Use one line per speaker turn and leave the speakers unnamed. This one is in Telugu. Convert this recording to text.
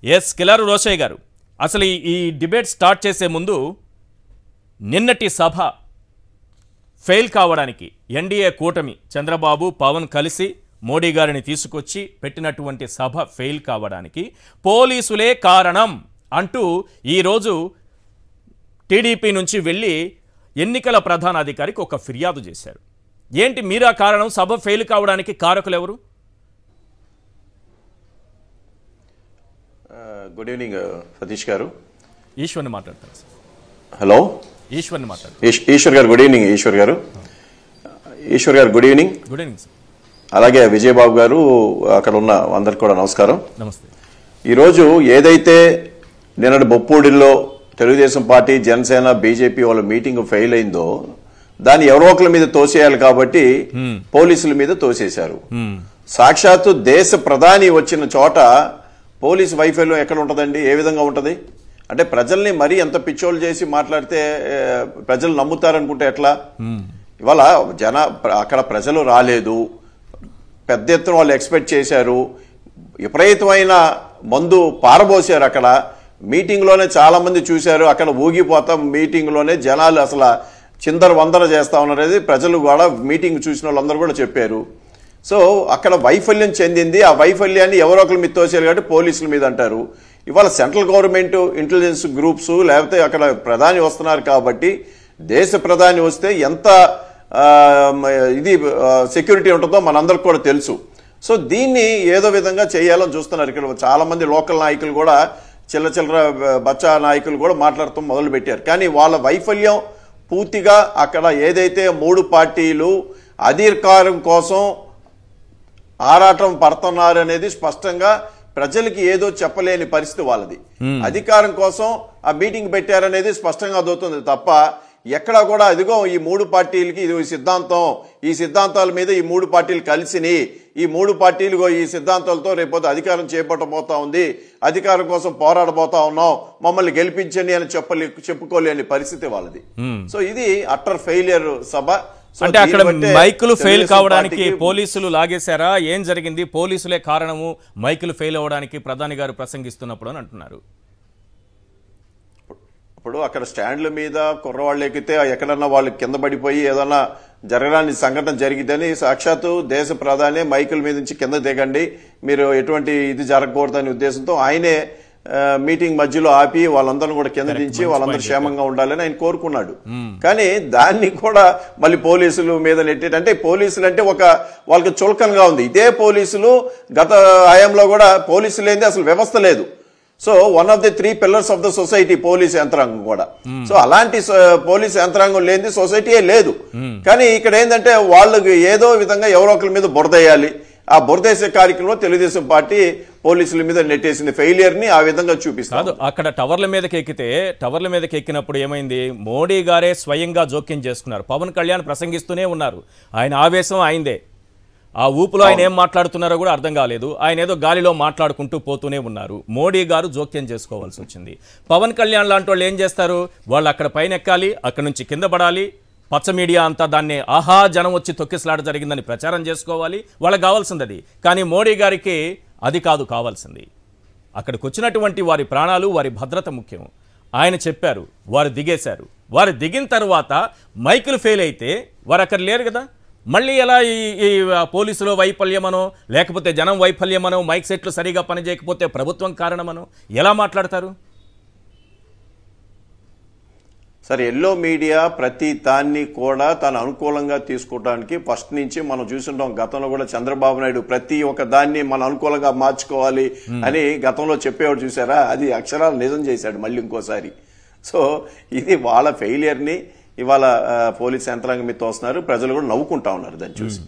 ఎస్ కిలారు రోషయ్య గారు, అసలు ఈ డిబేట్ స్టార్ట్ చేసే ముందు నిన్నటి సభ ఫెయిల్ కావడానికి ఎన్డీఏ కూటమి చంద్రబాబు పవన్ కలిసి మోడీ గారిని తీసుకొచ్చి పెట్టినటువంటి సభ ఫెయిల్ కావడానికి పోలీసులే కారణం అంటూ ఈరోజు టీడీపీ నుంచి వెళ్ళి ఎన్నికల ప్రధానాధికారికి ఒక ఫిర్యాదు చేశారు. ఏంటి మీరా కారణం? సభ ఫెయిల్ కావడానికి కారకులు ఎవరు?
గుడ్ ఈవినింగ్ సతీష్ గారు.
ఈశ్వర్ని మాట్లాడతారు సార్.
హలో,
ఈశ్వర్ని మాట్లాడతారు.
ఈశ్వర్ గారు గుడ్ ఈవినింగ్. ఈశ్వర్ గారు good evening.
Good evening sir.
అలాగే విజయబాబు గారు, అక్కడ ఉన్న అందరికి కూడా నమస్కారం.
నమస్తే.
ఈరోజు ఏదైతే నిన్నటి బొప్పూడిలో తెలుగుదేశం పార్టీ, జనసేన, బీజేపీ వాళ్ళ మీటింగ్ ఫెయిల్ అయిందో దాన్ని ఎవరో ఒకరి మీద తోసేయాలి కాబట్టి పోలీసుల మీద తోసేశారు. సాక్షాత్తు దేశ ప్రధాని వచ్చిన చోట పోలీసు వైఫల్యం ఎక్కడ ఉంటుందండి? ఏ విధంగా ఉంటుంది అంటే ప్రజల్ని మరీ ఎంత పిచ్చోళ్ళు చేసి మాట్లాడితే ప్రజలు నమ్ముతారనుకుంటే ఎట్లా? ఇవాళ అక్కడ ప్రజలు రాలేదు, పెద్ద ఎత్తున వాళ్ళు ఎక్స్పెక్ట్ చేశారు, విపరీతమైన మందు పారబోసారు. అక్కడ మీటింగ్లోనే చాలా మంది చూశారు, అక్కడ ఊగిపోతాం మీటింగ్లోనే జనాలు అసలు చిందర వందర చేస్తా ఉన్నారనేది ప్రజలు కూడా మీటింగ్ చూసిన వాళ్ళందరూ కూడా చెప్పారు. సో అక్కడ వైఫల్యం చెందింది. ఆ వైఫల్యాన్ని ఎవరో ఒకరు మీద తోసారు కాబట్టి పోలీసుల మీద అంటారు. ఇవాళ సెంట్రల్ గవర్నమెంట్ ఇంటెలిజెన్స్ గ్రూప్స్ లేకపోతే అక్కడ ప్రధాని వస్తున్నారు కాబట్టి దేశ ప్రధాని వస్తే ఎంత ఇది సెక్యూరిటీ ఉంటుందో మనందరికి కూడా తెలుసు. సో దీన్ని ఏదో విధంగా చేయాలని చూస్తున్నారు. ఇక్కడ చాలా మంది లోకల్ నాయకులు కూడా చిల్లర బచ్చా నాయకులు కూడా మాట్లాడటం మొదలు పెట్టారు. కానీ వాళ్ళ వైఫల్యం పూర్తిగా అక్కడ ఏదైతే మూడు పార్టీలు అధికారం కోసం ఆరాటం పడుతున్నారు అనేది స్పష్టంగా ప్రజలకి ఏదో చెప్పలేని పరిస్థితి వాళ్ళది. అధికారం కోసం ఆ మీటింగ్ పెట్టారనేది స్పష్టంగా అదవుతుంది తప్ప ఎక్కడా కూడా అదిగో ఈ మూడు పార్టీలకి ఇది సిద్ధాంతం, ఈ సిద్ధాంతాల మీద ఈ మూడు పార్టీలు కలిసిని, ఈ మూడు పార్టీలు ఈ సిద్ధాంతాలతో రేపొద్దు అధికారం చేపట్టబోతా ఉంది, అధికారం కోసం పోరాడబోతా ఉన్నాం, మమ్మల్ని గెలిపించండి అని చెప్పుకోలేని పరిస్థితి వాళ్ళది. సో ఇది అట్టర్ ఫెయిలియర్ సభ.
అంటే అక్కడ మైకులు ఫెయిల్ కావడానికి పోలీసులు లాగేశారా? ఏం జరిగింది? పోలీసులే కారణము మైకులు ఫెయిల్ అవ్వడానికి ప్రధాని గారు ప్రసంగిస్తున్నప్పుడు అని అంటున్నారు.
ఇప్పుడు అక్కడ స్టాండ్ల మీద కుర్రవాళ్ళు ఎక్కితే ఎక్కడన్నా వాళ్ళు కింద పడిపోయి ఏదన్నా జరగడానికి సంఘటన జరిగితేనే సాక్షాత్తు దేశ ప్రధాని మైకుల మీద నుంచి కింద దిగండి, మీరు ఎటువంటి ఇది జరగకూడదనే ఉద్దేశంతో ఆయనే మీటింగ్ మధ్యలో ఆపి వాళ్ళందరూ కూడా కింద దించి వాళ్ళందరూ క్షేమంగా ఉండాలని ఆయన కోరుకున్నాడు. కానీ దాన్ని కూడా మళ్ళీ పోలీసుల మీద నెట్టేటంటే పోలీసులు అంటే ఒక వాళ్ళకి చులకనగా ఉంది. ఇదే పోలీసులు గత హయాంలో కూడా పోలీసులు లేనిది అసలు వ్యవస్థ లేదు. So one of the 3 pillars of the society police యంత్రాంగం కూడా. సో అలాంటి పోలీస్ యంత్రాంగం లేనిది సొసైటీయే లేదు. కానీ ఇక్కడ ఏంటంటే వాళ్ళకి ఏదో విధంగా ఎవరో ఒకరి మీద బురదేయాలి. ఆ బురదేసే కార్యక్రమంలో తెలుగుదేశం పార్టీ పోలీసుల మీద నెట్టేసింది ఫెయిలియర్ ని. ఆ విధంగా చూపిస్తారు.
అక్కడ టవర్ల మీదకి ఎక్కినప్పుడు ఏమైంది? మోడీ గారే స్వయంగా జోక్యం చేసుకున్నారు. పవన్ కళ్యాణ్ ప్రసంగిస్తూనే ఉన్నారు, ఆయన ఆవేశం ఆయనదే. ఆ ఊపులో ఆయన ఏం మాట్లాడుతున్నారో కూడా అర్థం కాలేదు. ఆయన ఏదో గాలిలో మాట్లాడుకుంటూ పోతూనే ఉన్నారు. మోడీ గారు జోక్యం చేసుకోవాల్సి వచ్చింది. పవన్ కళ్యాణ్ లాంటి వాళ్ళు ఏం చేస్తారు? వాళ్ళు అక్కడ పైన ఎక్కాలి, అక్కడ నుంచి కింద పడాలి, పచ్చ మీడియా అంతా దాన్ని ఆహా జనం వచ్చి తొక్కిసలాట జరిగిందని ప్రచారం చేసుకోవాలి. వాళ్ళకి కావాల్సింది అది. కానీ మోడీ గారికి అది కాదు కావాల్సింది. అక్కడికి వచ్చినటువంటి వారి ప్రాణాలు, వారి భద్రత ముఖ్యం. ఆయన చెప్పారు, వారు దిగేశారు. వారు దిగిన తర్వాత మైకులు ఫెయిల్ అయితే వారు అక్కడ లేరు కదా. మళ్ళీ ఎలా ఈ పోలీసుల వైఫల్యమనో లేకపోతే జనం వైఫల్యమనో, మైక్ సెట్లు సరిగా పనిచేయకపోతే ప్రభుత్వం కారణమనో ఎలా మాట్లాడతారు?
సరే, ఎల్లో మీడియా ప్రతి దాన్ని కూడా తను అనుకూలంగా తీసుకోవడానికి ఫస్ట్ నుంచి మనం చూస్తుంటాం. గతంలో కూడా చంద్రబాబు నాయుడు ప్రతి ఒక్క దాన్ని మన అనుకూలంగా మార్చుకోవాలి అని గతంలో చెప్పేవాడు చూసారా? అది అక్షరాలు నిజం చేశాడు మళ్ళీ ఇంకోసారి. సో ఇది వాళ్ళ ఫెయిలియర్ ని ఇవాళ పోలీస్ యంత్రాంగం మీద తోస్తున్నారు. ప్రజలు కూడా నవ్వుకుంటా ఉన్నారు దాన్ని చూసి.